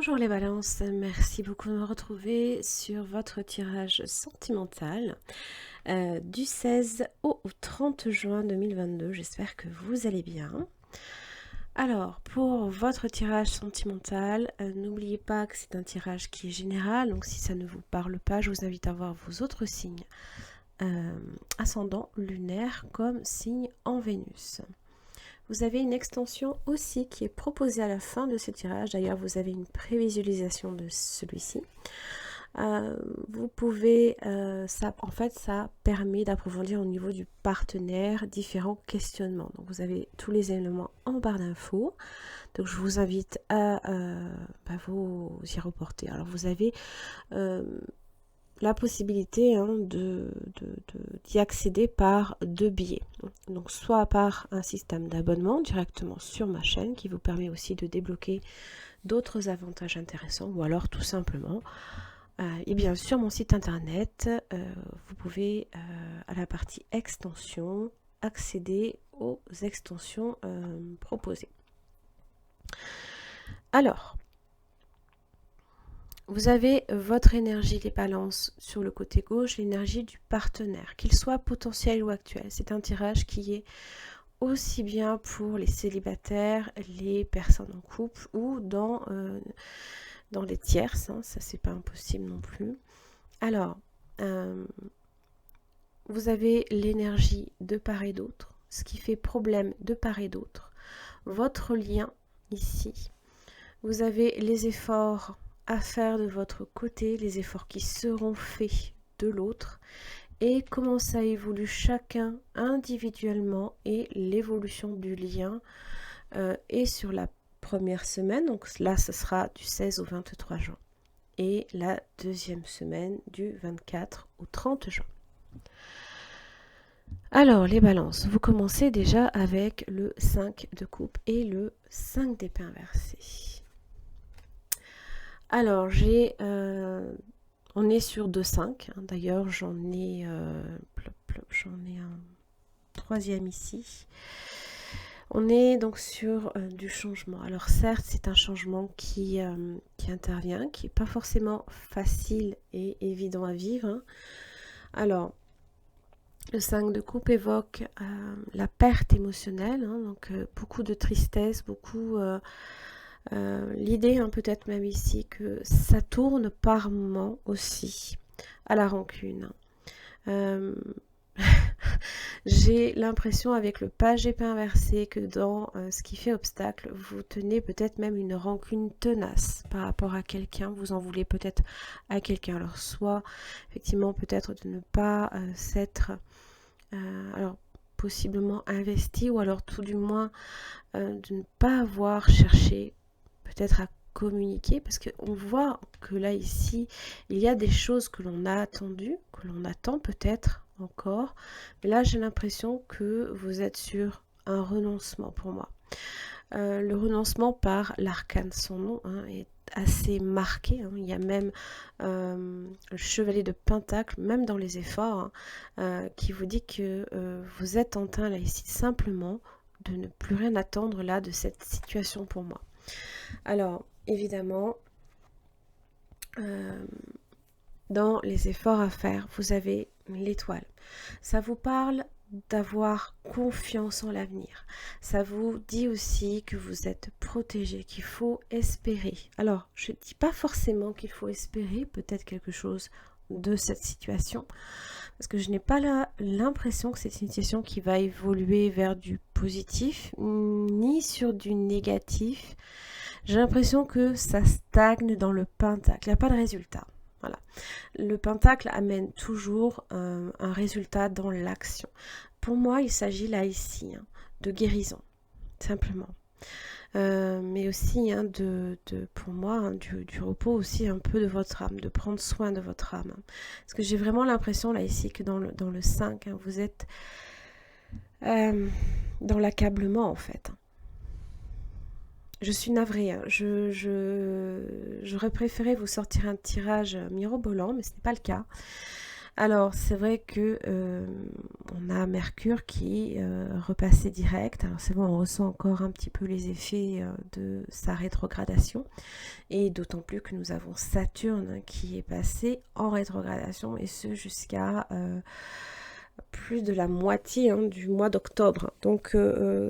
Bonjour les balances, merci beaucoup de me retrouver sur votre tirage sentimental du 16 au 30 juin 2022. J'espère que vous allez bien. Alors, pour votre tirage sentimental, n'oubliez pas que c'est un tirage qui est général, donc si ça ne vous parle pas, je vous invite à voir vos autres signes ascendant, lunaire comme signe en Vénus. Vous avez une extension aussi qui est proposée à la fin de ce tirage. D'ailleurs, vous avez une prévisualisation de celui-ci. Vous pouvez, ça permet d'approfondir au niveau du partenaire différents questionnements. Donc, vous avez tous les éléments en barre d'infos. Donc, je vous invite à vous y reporter. Alors, vous avez la possibilité d'y accéder par deux biais. Donc soit par un système d'abonnement directement sur ma chaîne qui vous permet aussi de débloquer d'autres avantages intéressants, ou alors tout simplement et bien sur mon site internet vous pouvez à la partie extension accéder aux extensions proposées. Alors vous avez votre énergie des balances sur le côté gauche, l'énergie du partenaire, qu'il soit potentiel ou actuel. C'est un tirage qui est aussi bien pour les célibataires, les personnes en couple ou dans les tierces, hein, ça c'est pas impossible non plus. Alors, vous avez l'énergie de part et d'autre, ce qui fait problème de part et d'autre. Votre lien ici, vous avez les efforts à faire de votre côté, les efforts qui seront faits de l'autre, et comment ça évolue chacun individuellement et l'évolution du lien est sur la première semaine, donc là ce sera du 16 au 23 juin, et la deuxième semaine du 24 au 30 juin. Alors les balances, vous commencez déjà avec le 5 de coupe et le 5 d'épée inversé. Alors on est sur 2-5, hein. D'ailleurs j'en ai un troisième ici. On est donc sur du changement. Alors certes c'est un changement qui intervient, qui n'est pas forcément facile et évident à vivre, hein. Alors le 5 de coupe évoque la perte émotionnelle, hein, donc beaucoup de tristesse, beaucoup l'idée, hein, peut-être même ici, que ça tourne par moments aussi à la rancune. J'ai l'impression avec le page épée inversé que dans ce qui fait obstacle, vous tenez peut-être même une rancune tenace par rapport à quelqu'un, vous en voulez peut-être à quelqu'un. Alors soit effectivement peut-être de ne pas s'être alors possiblement investi, ou alors tout du moins de ne pas avoir cherché peut-être à communiquer, parce qu'on voit que là ici il y a des choses que l'on a attendues, que l'on attend peut-être encore, mais là j'ai l'impression que vous êtes sur un renoncement pour moi. Le renoncement par l'arcane, son nom, hein, est assez marqué, hein. Il y a même le chevalier de pentacle, même dans les efforts, hein, qui vous dit que vous êtes en train là ici simplement de ne plus rien attendre là de cette situation pour moi. Alors évidemment dans les efforts à faire, vous avez l'étoile. Ça vous parle d'avoir confiance en l'avenir. Ça vous dit aussi que vous êtes protégé, qu'il faut espérer. Alors, je ne dis pas forcément qu'il faut espérer peut-être quelque chose de cette situation, parce que je n'ai pas l'impression que c'est une situation qui va évoluer vers du positif, ni sur du négatif. J'ai l'impression que ça stagne dans le pentacle, il n'y a pas de résultat. Voilà. Le pentacle amène toujours un résultat dans l'action. Pour moi, il s'agit là ici, hein, de guérison, simplement. Mais aussi pour moi, hein, du repos aussi un peu de votre âme, de prendre soin de votre âme. Parce que j'ai vraiment l'impression là ici que dans le 5, hein, vous êtes dans l'accablement en fait. Je suis navrée, hein. J'aurais préféré vous sortir un tirage mirobolant, mais ce n'est pas le cas. Alors, c'est vrai que on a Mercure qui repassait direct. Alors, c'est vrai, on ressent encore un petit peu les effets de sa rétrogradation. Et d'autant plus que nous avons Saturne qui est passé en rétrogradation, et ce jusqu'à plus de la moitié du mois d'octobre. Donc,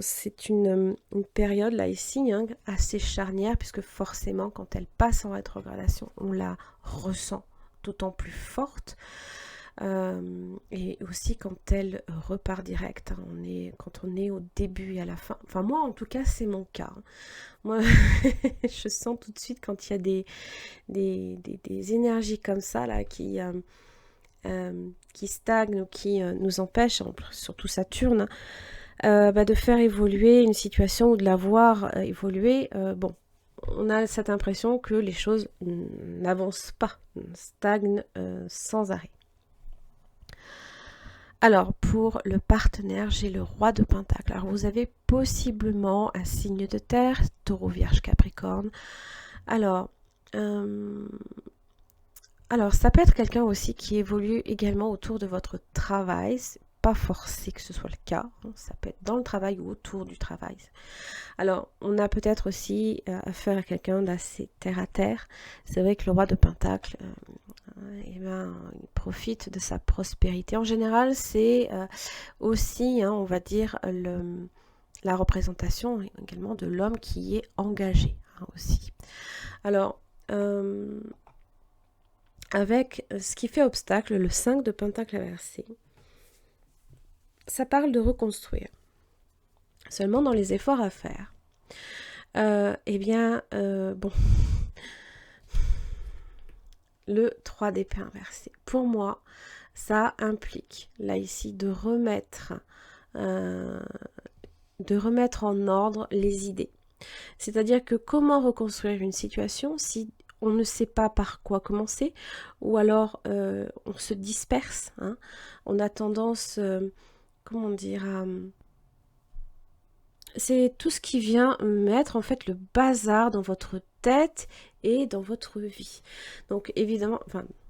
c'est une période là ici assez charnière, puisque forcément, quand elle passe en rétrogradation, on la ressent d'autant plus forte. Et aussi quand elle repart direct, quand on est au début et à la fin. Enfin, moi en tout cas, c'est mon cas. Moi, je sens tout de suite quand il y a des énergies comme ça là qui stagnent ou qui nous empêchent, surtout Saturne, de faire évoluer une situation ou de la voir évoluer. Bon, on a cette impression que les choses n'avancent pas, stagnent sans arrêt. Alors, pour le partenaire, j'ai le roi de Pentacle. Alors, vous avez possiblement un signe de terre, taureau, vierge, capricorne. Alors, ça peut être quelqu'un aussi qui évolue également autour de votre travail. C'est pas forcé que ce soit le cas. Ça peut être dans le travail ou autour du travail. Alors, on a peut-être aussi affaire à quelqu'un d'assez terre à terre. C'est vrai que le roi de Pentacle, il profite de sa prospérité. En général, c'est aussi, on va dire, la représentation également de l'homme qui est engagé aussi. Alors, avec ce qui fait obstacle, le 5 de Pentacle inversé, ça parle de reconstruire. Seulement dans les efforts à faire. Bon, le 3 d'épée inversé. Pour moi, ça implique, là ici, de remettre en ordre les idées. C'est-à-dire que comment reconstruire une situation si on ne sait pas par quoi commencer, ou alors on se disperse, on a tendance, comment dire, c'est tout ce qui vient mettre en fait le bazar dans votre tête et dans votre vie. Donc évidemment,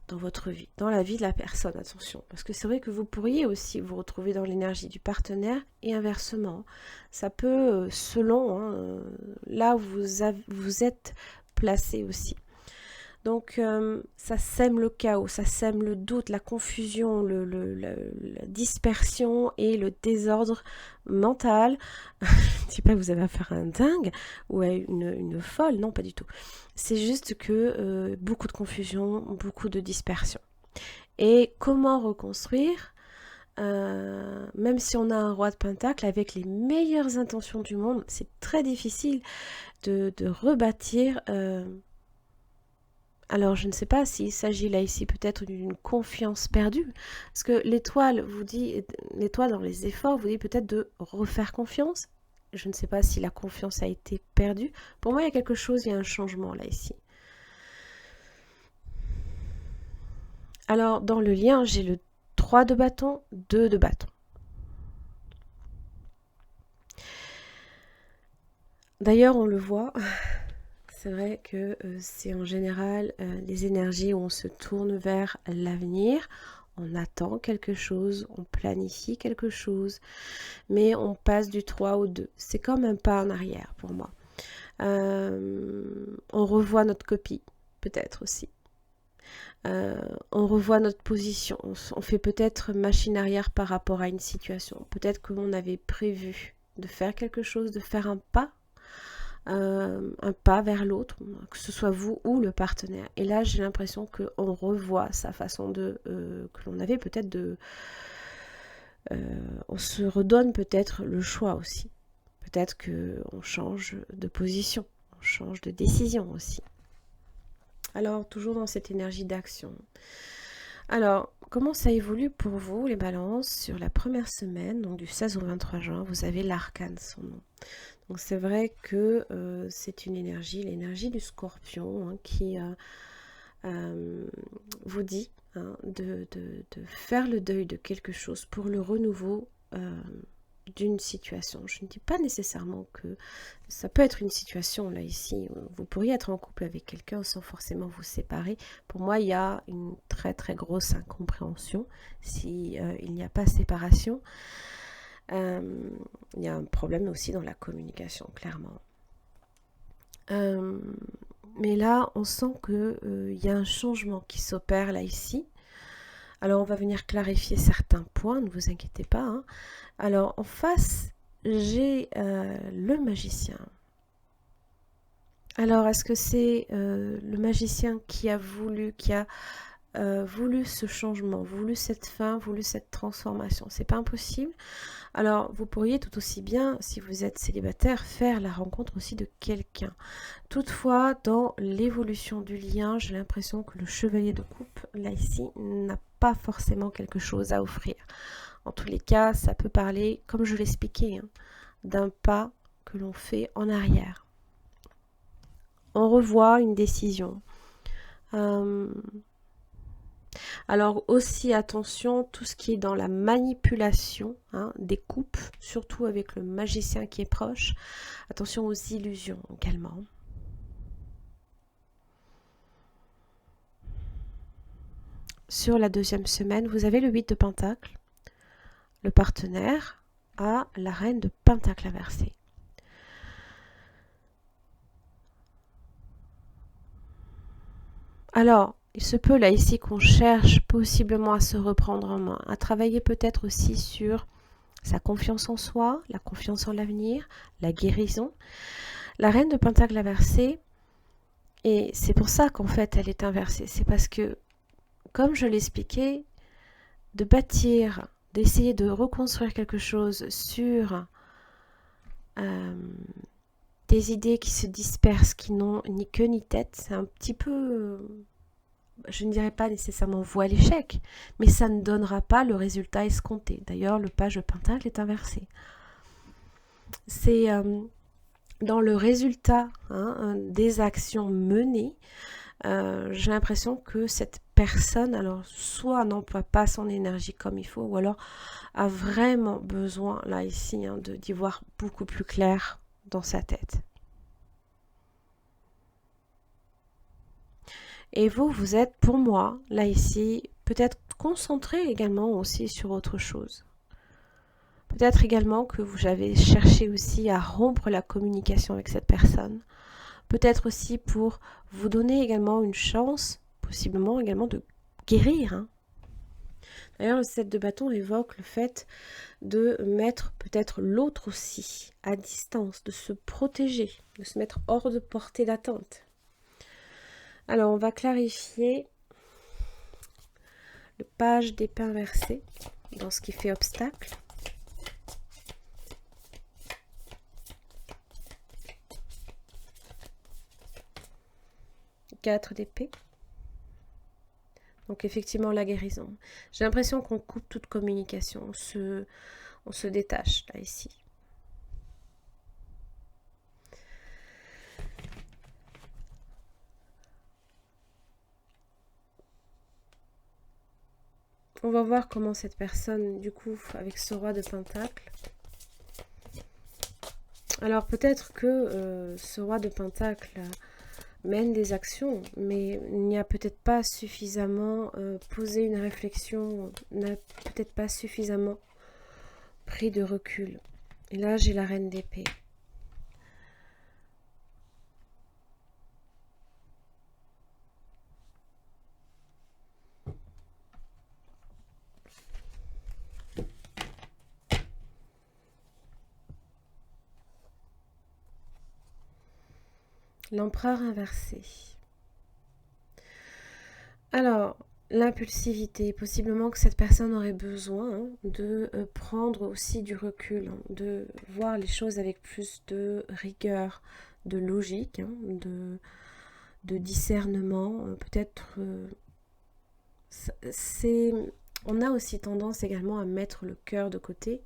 dans votre vie, dans la vie de la personne, attention, parce que c'est vrai que vous pourriez aussi vous retrouver dans l'énergie du partenaire et inversement. Ça peut, selon là où vous êtes placé aussi. Donc ça sème le chaos, ça sème le doute, la confusion, la dispersion et le désordre mental. Je ne dis pas que vous avez affaire à un dingue ou à une folle, non pas du tout. C'est juste que beaucoup de confusion, beaucoup de dispersion. Et comment reconstruire même si on a un roi de pentacle avec les meilleures intentions du monde, c'est très difficile de rebâtir... Alors, je ne sais pas s'il s'agit là ici peut-être d'une confiance perdue, parce que l'étoile dans les efforts vous dit peut-être de refaire confiance. Je ne sais pas si la confiance a été perdue. Pour moi, il y a quelque chose, il y a un changement là ici. Alors, dans le lien, j'ai le 3 de bâton, 2 de bâton. D'ailleurs, on le voit, c'est vrai que c'est en général les énergies où on se tourne vers l'avenir, on attend quelque chose, on planifie quelque chose, mais on passe du 3 au 2. C'est comme un pas en arrière pour moi. On revoit notre copie, peut-être aussi. On revoit notre position. On fait peut-être machine arrière par rapport à une situation. Peut-être qu'on avait prévu de faire quelque chose, de faire un pas vers l'autre, que ce soit vous ou le partenaire. Et là, j'ai l'impression qu'on revoit sa façon que l'on avait peut-être on se redonne peut-être le choix aussi. Peut-être qu'on change de position, on change de décision aussi. Alors, toujours dans cette énergie d'action. Alors, comment ça évolue pour vous, les balances, sur la première semaine, donc du 16 au 23 juin, vous avez l'arcane, son nom. Donc c'est vrai que c'est une énergie, l'énergie du scorpion, qui vous dit de faire le deuil de quelque chose pour le renouveau d'une situation. Je ne dis pas nécessairement que ça peut être une situation, là, ici, où vous pourriez être en couple avec quelqu'un sans forcément vous séparer. Pour moi, il y a une très très grosse incompréhension si il n'y a pas séparation. Il y a un problème aussi dans la communication, clairement. Mais là, on sent qu'il y a un changement qui s'opère là, ici. Alors, on va venir clarifier certains points, ne vous inquiétez pas, hein. Alors, en face, j'ai le magicien. Alors, est-ce que c'est le magicien qui a voulu ce changement, voulu cette fin, voulu cette transformation? C'est pas impossible. Alors, vous pourriez tout aussi bien, si vous êtes célibataire, faire la rencontre aussi de quelqu'un. Toutefois, dans l'évolution du lien, j'ai l'impression que le chevalier de coupe, là ici, n'a pas forcément quelque chose à offrir. En tous les cas, ça peut parler, comme je l'expliquais, hein, d'un pas que l'on fait en arrière. On revoit une décision. Alors aussi attention, tout ce qui est dans la manipulation, hein, des coupes, surtout avec le magicien qui est proche. Attention aux illusions également. Sur la deuxième semaine, vous avez le 8 de Pentacle. Le partenaire a la reine de Pentacle inversée. Alors, il se peut là ici qu'on cherche possiblement à se reprendre en main, à travailler peut-être aussi sur sa confiance en soi, la confiance en l'avenir, la guérison. La reine de Pentacle inversée, et c'est pour ça qu'en fait elle est inversée, c'est parce que, comme je l'expliquais, de bâtir, d'essayer de reconstruire quelque chose sur des idées qui se dispersent, qui n'ont ni queue ni tête, c'est un petit peu, je ne dirais pas nécessairement voué à l'échec, mais ça ne donnera pas le résultat escompté. D'ailleurs, le page de Pentacle est inversé. C'est dans le résultat, hein, des actions menées, j'ai l'impression que cette personne, alors soit n'emploie pas son énergie comme il faut, ou alors a vraiment besoin, là ici, hein, d'y voir beaucoup plus clair dans sa tête. Et vous, vous êtes, pour moi, là ici, peut-être concentré également aussi sur autre chose. Peut-être également que vous avez cherché aussi à rompre la communication avec cette personne. Peut-être aussi pour vous donner également une chance, possiblement également de guérir, hein. D'ailleurs, le 7 de bâton évoque le fait de mettre peut-être l'autre aussi à distance, de se protéger, de se mettre hors de portée d'atteinte. Alors, on va clarifier le page d'épée inversée dans ce qui fait obstacle. Quatre d'épée. Donc effectivement la guérison. J'ai l'impression qu'on coupe toute communication, on se détache là ici. On va voir comment cette personne, du coup, avec ce roi de Pentacle. Alors peut-être que ce roi de Pentacle mène des actions, mais il n'y a peut-être pas suffisamment posé une réflexion, n'a peut-être pas suffisamment pris de recul. Et là, j'ai la reine d'épée. L'empereur inversé. Alors, l'impulsivité, possiblement que cette personne aurait besoin, hein, de prendre aussi du recul, hein, de voir les choses avec plus de rigueur, de logique, hein, de discernement. Peut-être, on a aussi tendance également à mettre le cœur de côté.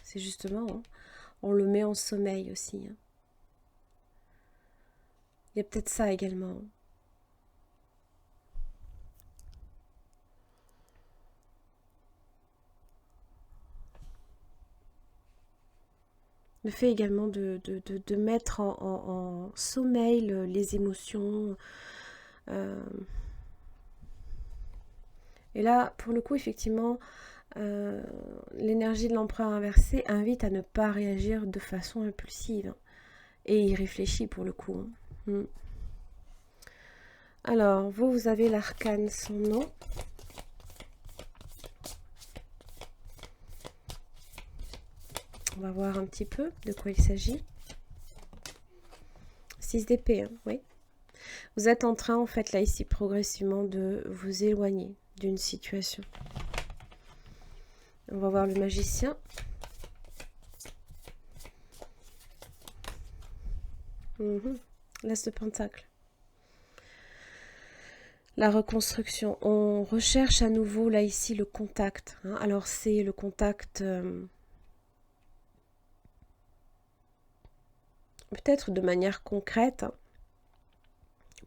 C'est justement, hein, on le met en sommeil aussi, hein. Il y a peut-être ça également. Le fait également de mettre en sommeil les émotions. Et là, pour le coup, effectivement, l'énergie de l'empereur inversé invite à ne pas réagir de façon impulsive. Et irréfléchie pour le coup. Alors, vous avez l'arcane sans nom. On va voir un petit peu de quoi il s'agit. 6 d'épée, hein, oui. Vous êtes en train, en fait, là, ici, progressivement, de vous éloigner d'une situation. On va voir le magicien. L'As de Pentacle. La reconstruction. On recherche à nouveau, là, ici, le contact. Hein. Alors, c'est le contact... peut-être de manière concrète, hein,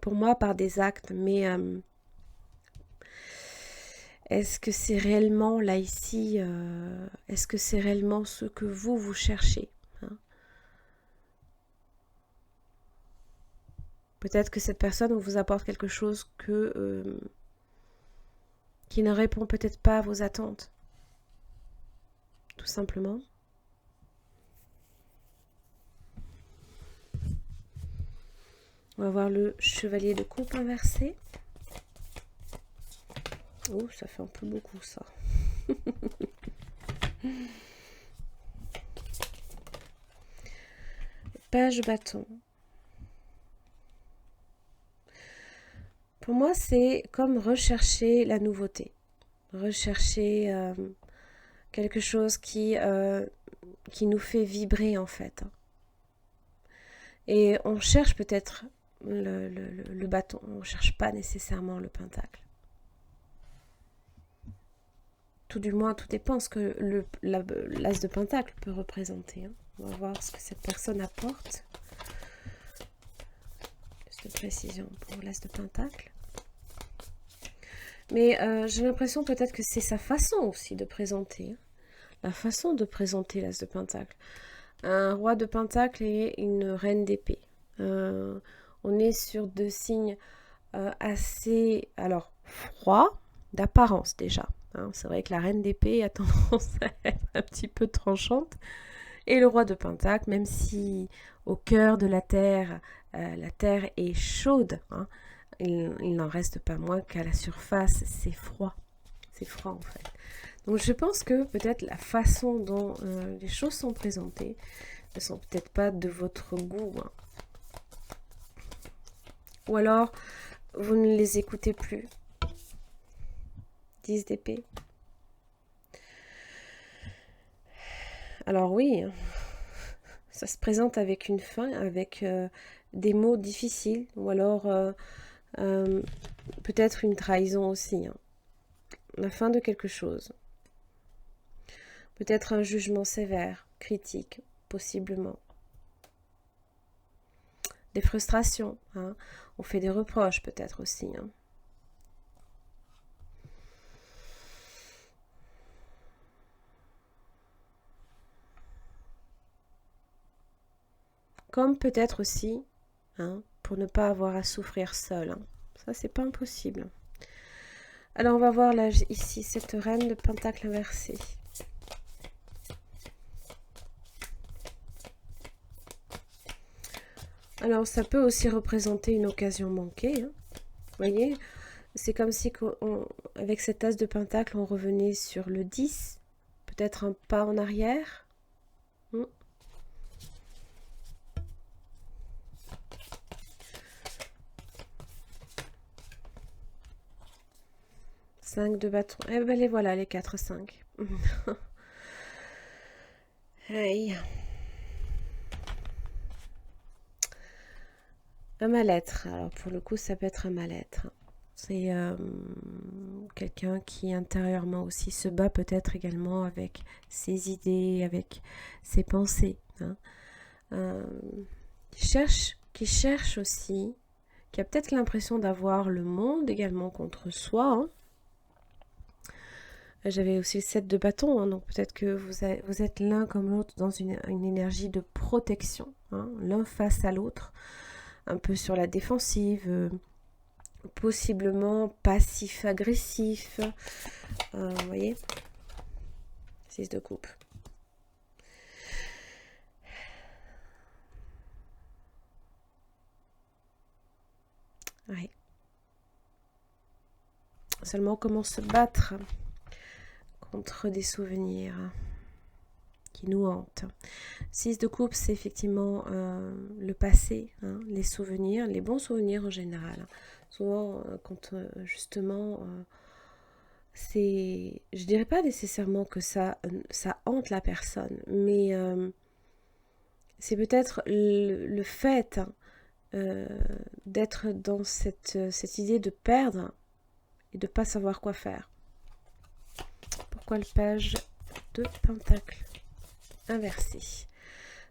pour moi par des actes, mais est-ce que c'est réellement là ici, est-ce que c'est réellement ce que vous cherchez, hein? Peut-être que cette personne vous apporte quelque chose qui ne répond peut-être pas à vos attentes, tout simplement. On va voir le chevalier de coupe inversé. Oh, ça fait un peu beaucoup ça. Page bâton. Pour moi, c'est comme rechercher la nouveauté. Rechercher quelque chose qui nous fait vibrer en fait. Et on cherche peut-être le bâton, on ne cherche pas nécessairement le pentacle. Tout du moins, tout dépend ce que l'as de pentacle peut représenter. Hein. On va voir ce que cette personne apporte. Plus de précision pour l'as de pentacle. Mais j'ai l'impression peut-être que c'est sa façon aussi de présenter. Hein. La façon de présenter l'as de pentacle. Un roi de pentacle et une reine d'épée. On est sur deux signes assez, alors, froids, d'apparence déjà. Hein. C'est vrai que la reine d'épée a tendance à être un petit peu tranchante. Et le roi de pentacle, même si au cœur de la terre est chaude, hein, il n'en reste pas moins qu'à la surface, c'est froid. C'est froid en fait. Donc je pense que peut-être la façon dont les choses sont présentées ne sont peut-être pas de votre goût. Hein. Ou alors, vous ne les écoutez plus. 10 d'épée. Alors oui, ça se présente avec une fin, avec des mots difficiles. Ou alors, peut-être une trahison aussi. Hein. La fin de quelque chose. Peut-être un jugement sévère, critique, possiblement. Des frustrations, hein. On fait des reproches peut-être aussi. Hein. Comme peut-être aussi, hein, pour ne pas avoir à souffrir seul. Hein. Ça, c'est pas impossible. Alors, on va voir là, ici, cette reine de pentacle inversé. Alors, ça peut aussi représenter une occasion manquée. Hein. Vous voyez, c'est comme si, avec cet as de pentacle, on revenait sur le 10. Peut-être un pas en arrière. 5 de bâton. Eh ben les voilà, les 4, 5. Aïe. Un mal-être. Alors pour le coup, ça peut être un mal-être. C'est quelqu'un qui intérieurement aussi se bat peut-être également avec ses idées, avec ses pensées. Hein. Qui cherche aussi, qui a peut-être l'impression d'avoir le monde également contre soi. Hein. J'avais aussi le 7 de bâton, hein, donc peut-être que vous êtes l'un comme l'autre dans une énergie de protection, hein, l'un face à l'autre, un peu sur la défensive, possiblement passif-agressif, vous voyez, 6 de coupe. Ouais. Seulement comment se battre contre des souvenirs qui nous hantent. 6 de coupe, c'est effectivement le passé, hein, les souvenirs, les bons souvenirs en général. Souvent, quand justement, c'est, je dirais pas nécessairement que ça hante la personne, mais c'est peut-être le fait d'être dans cette idée de perdre et de ne pas savoir quoi faire. Pourquoi le page de Pentacle inversé?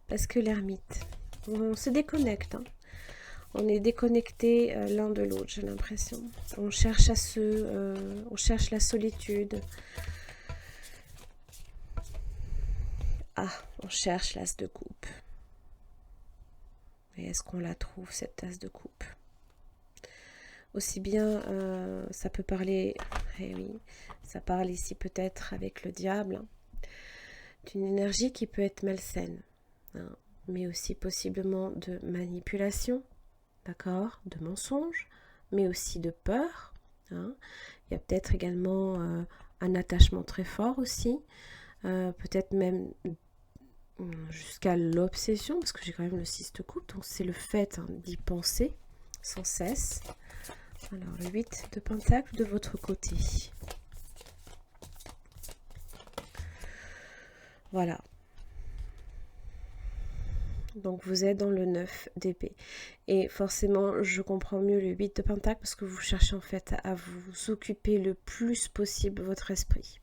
Parce que l'ermite, on se déconnecte, hein. On est déconnecté l'un de l'autre, j'ai l'impression. On cherche on cherche la solitude. Ah, on cherche l'as de coupe. Et est-ce qu'on la trouve, cette tasse de coupe? Aussi bien, ça peut parler, eh oui, ça parle ici peut-être avec le diable, hein, d'une énergie qui peut être malsaine, hein, mais aussi possiblement de manipulation, d'accord, de mensonge, mais aussi de peur, hein. Il y a peut-être également un attachement très fort aussi, peut-être même jusqu'à l'obsession, parce que j'ai quand même le 6 de coupe, donc c'est le fait, hein, d'y penser sans cesse. Alors, le 8 de pentacle de votre côté. Voilà. Donc, vous êtes dans le 9 d'épée. Et forcément, je comprends mieux le 8 de pentacle parce que vous cherchez en fait à vous occuper le plus possible de votre esprit.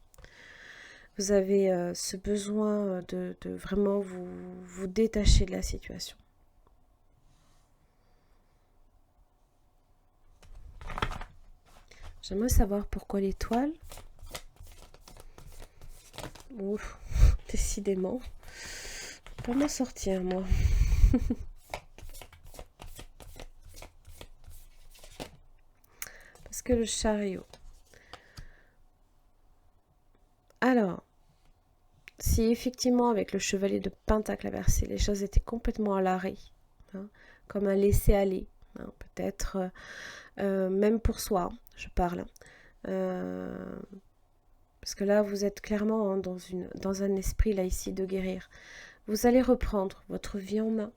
Vous avez ce besoin de vraiment vous détacher de la situation. J'aimerais savoir pourquoi l'étoile. Ouf, décidément. Je peux pas m'en sortir, moi. Parce que le chariot. Alors, si effectivement avec le chevalier de pentacle inversé, les choses étaient complètement à l'arrêt, hein, comme un laisser-aller, hein, peut-être même pour soi, je parle. Parce que là, vous êtes clairement, hein, dans un esprit, là, ici, de guérir. Vous allez reprendre votre vie en main,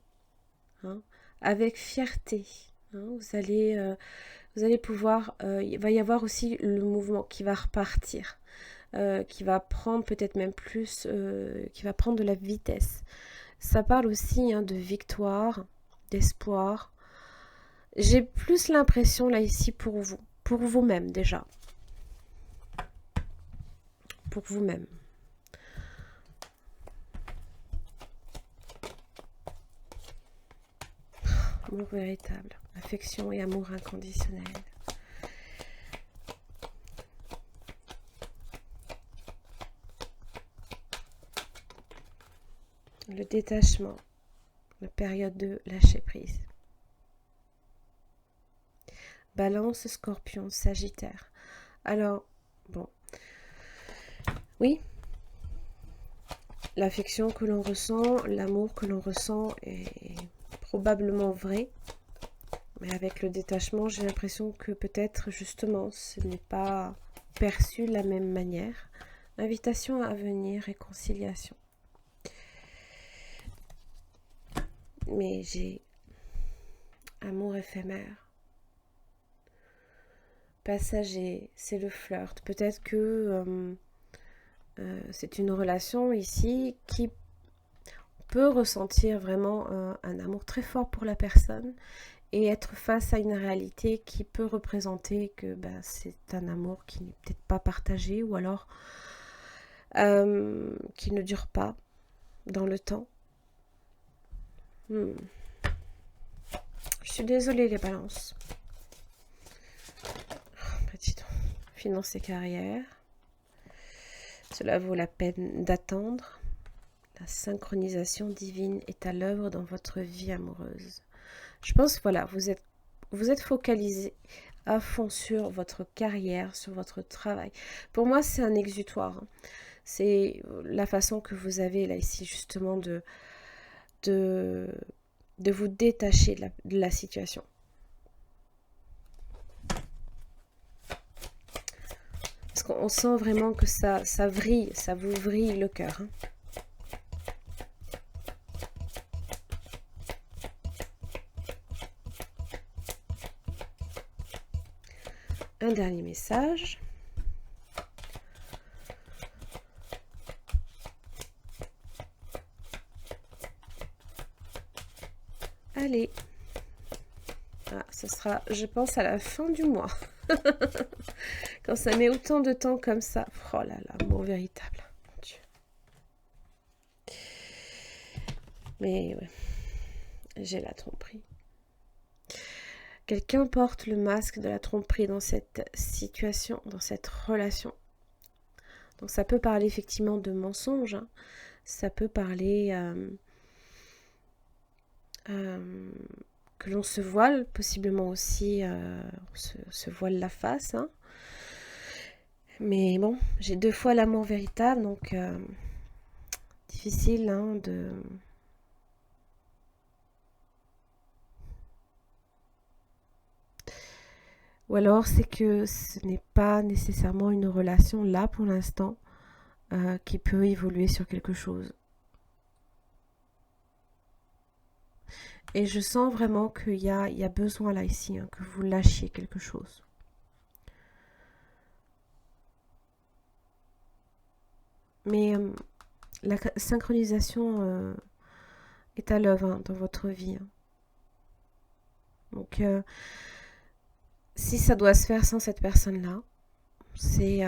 hein, avec fierté. Hein, vous allez pouvoir... il va y avoir aussi le mouvement qui va repartir. Qui va prendre peut-être même plus, qui va prendre de la vitesse. Ça parle aussi, hein, de victoire, d'espoir. J'ai plus l'impression là ici pour vous-même déjà. Pour vous-même. Amour véritable, affection et amour inconditionnel. Le détachement, la période de lâcher prise. Balance, Scorpion, Sagittaire. Alors, bon. Oui, l'affection que l'on ressent, l'amour que l'on ressent est probablement vrai. Mais avec le détachement, j'ai l'impression que peut-être justement ce n'est pas perçu de la même manière. Invitation à venir, réconciliation. Mais j'ai amour éphémère. Passager, c'est le flirt. Peut-être que c'est une relation ici qui peut ressentir vraiment un amour très fort pour la personne et être face à une réalité qui peut représenter que c'est un amour qui n'est peut-être pas partagé ou alors qui ne dure pas dans le temps. Je suis désolée les balances. Petit finances et carrière. Cela vaut la peine d'attendre. La synchronisation divine est à l'œuvre dans votre vie amoureuse. Je pense, voilà, vous êtes focalisé à fond sur votre carrière, sur votre travail. Pour moi, c'est un exutoire. Hein. C'est la façon que vous avez là ici, justement, de vous détacher de la situation. Parce qu'on sent vraiment que ça vrille, ça vous vrille le cœur. Hein. Un dernier message. Allez. Ah, ce sera, je pense, à la fin du mois. Quand ça met autant de temps comme ça. Oh là là, amour véritable. Mon Dieu. Mais ouais, j'ai la tromperie. Quelqu'un porte le masque de la tromperie dans cette situation, dans cette relation. Donc ça peut parler effectivement de mensonges. Hein. Ça peut parler que l'on se voile, possiblement aussi on se voile la face. Hein. Mais bon, j'ai 2 fois l'amour véritable, donc difficile hein, de... Ou alors c'est que ce n'est pas nécessairement une relation là pour l'instant qui peut évoluer sur quelque chose. Et je sens vraiment qu'il y a besoin là ici, hein, que vous lâchiez quelque chose. Mais la synchronisation est à l'œuvre hein, dans votre vie. Hein. Donc, si ça doit se faire sans cette personne-là, c'est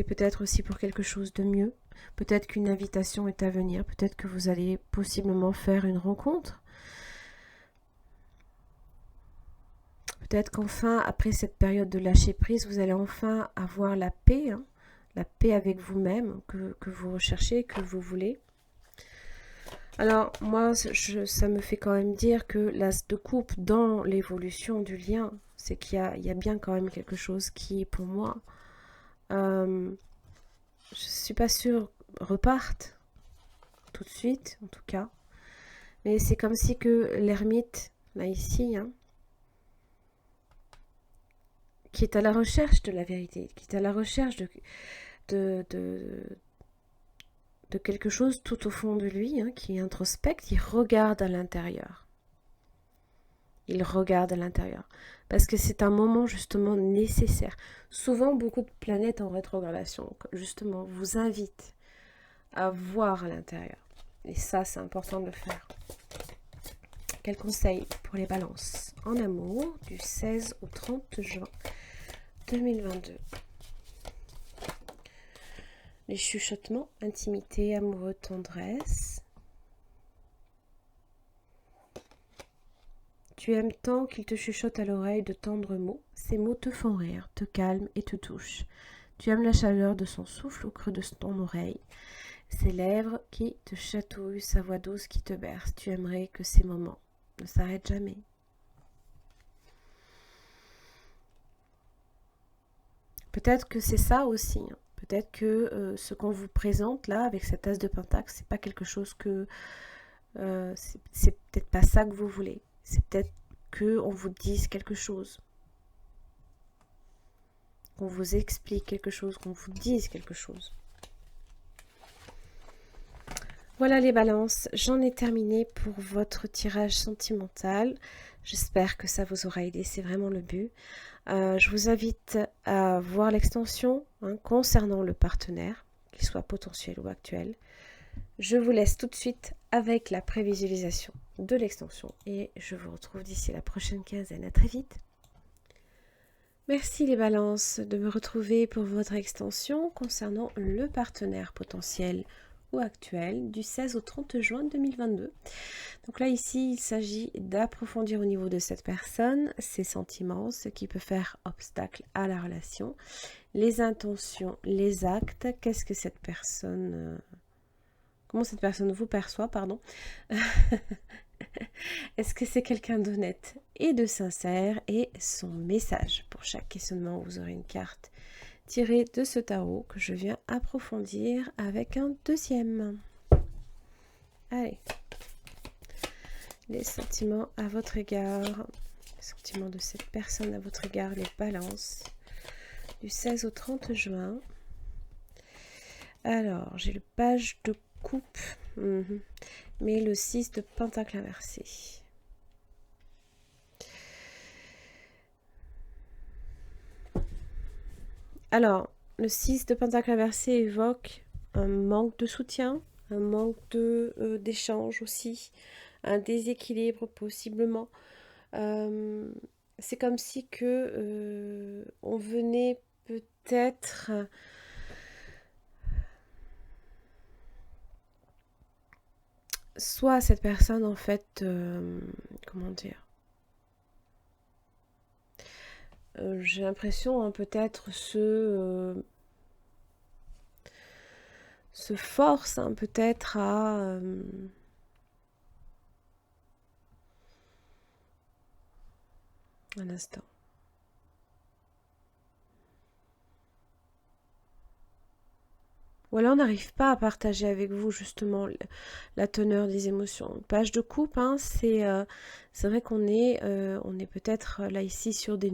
peut-être aussi pour quelque chose de mieux. Peut-être qu'une invitation est à venir. Peut-être que vous allez possiblement faire une rencontre. Peut-être qu'enfin, après cette période de lâcher prise, vous allez enfin avoir la paix. Hein, la paix avec vous-même que vous recherchez, que vous voulez. Alors, moi, ça me fait quand même dire que l'as de coupe dans l'évolution du lien, c'est qu'il y a bien quand même quelque chose qui, pour moi, je suis pas sûre, reparte tout de suite, en tout cas. Mais c'est comme si que l'ermite, là, ici, hein, qui est à la recherche de la vérité, qui est à la recherche de quelque chose tout au fond de lui, hein, qui introspecte, il regarde à l'intérieur. Il regarde à l'intérieur. Parce que c'est un moment justement nécessaire. Souvent, beaucoup de planètes en rétrogradation, justement, vous invitent à voir à l'intérieur. Et ça, c'est important de le faire. Quel conseil pour les balances en amour du 16 au 30 juin 2022? Les chuchotements, intimité, amoureux, tendresse. Tu aimes tant qu'il te chuchote à l'oreille de tendres mots. Ces mots te font rire, te calment et te touchent. Tu aimes la chaleur de son souffle au creux de ton oreille. Ses lèvres qui te chatouillent, sa voix douce qui te berce. Tu aimerais que ces moments ne s'arrêtent jamais. Peut-être que c'est ça aussi. Hein. Peut-être que ce qu'on vous présente là avec cette as de pentacle, c'est pas quelque chose que c'est peut-être pas ça que vous voulez. C'est peut-être qu'on vous dise quelque chose, qu'on vous explique quelque chose, qu'on vous dise quelque chose. Voilà les balances, j'en ai terminé pour votre tirage sentimental. J'espère que ça vous aura aidé, c'est vraiment le but. Je vous invite à voir l'extension hein, concernant le partenaire, qu'il soit potentiel ou actuel. Je vous laisse tout de suite avec la prévisualisation de l'extension et je vous retrouve d'ici la prochaine quinzaine. À très vite. Merci les balances de me retrouver pour votre extension concernant le partenaire potentiel ou actuel du 16 au 30 juin 2022. Donc là, ici, il s'agit d'approfondir au niveau de cette personne ses sentiments, ce qui peut faire obstacle à la relation, les intentions, les actes, qu'est-ce que cette personne... comment cette personne vous perçoit, pardon. Est-ce que c'est quelqu'un d'honnête et de sincère? Et son message. Pour chaque questionnement, vous aurez une carte tirée de ce tarot que je viens approfondir avec un deuxième. Allez. Les sentiments à votre égard. Les sentiments de cette personne à votre égard. Les balances. Du 16 au 30 juin. Alors, j'ai le page de coupe. Mais le 6 de pentacle inversé. Alors, le 6 de pentacle inversé évoque un manque de soutien, un manque d'échange aussi, un déséquilibre possiblement. C'est comme si que on venait peut-être... soit cette personne en fait, comment dire, j'ai l'impression hein, peut-être se force hein, peut-être à un instant. Ou alors on n'arrive pas à partager avec vous justement la teneur des émotions. Page de coupe, hein, c'est vrai qu'on est peut-être là ici sur des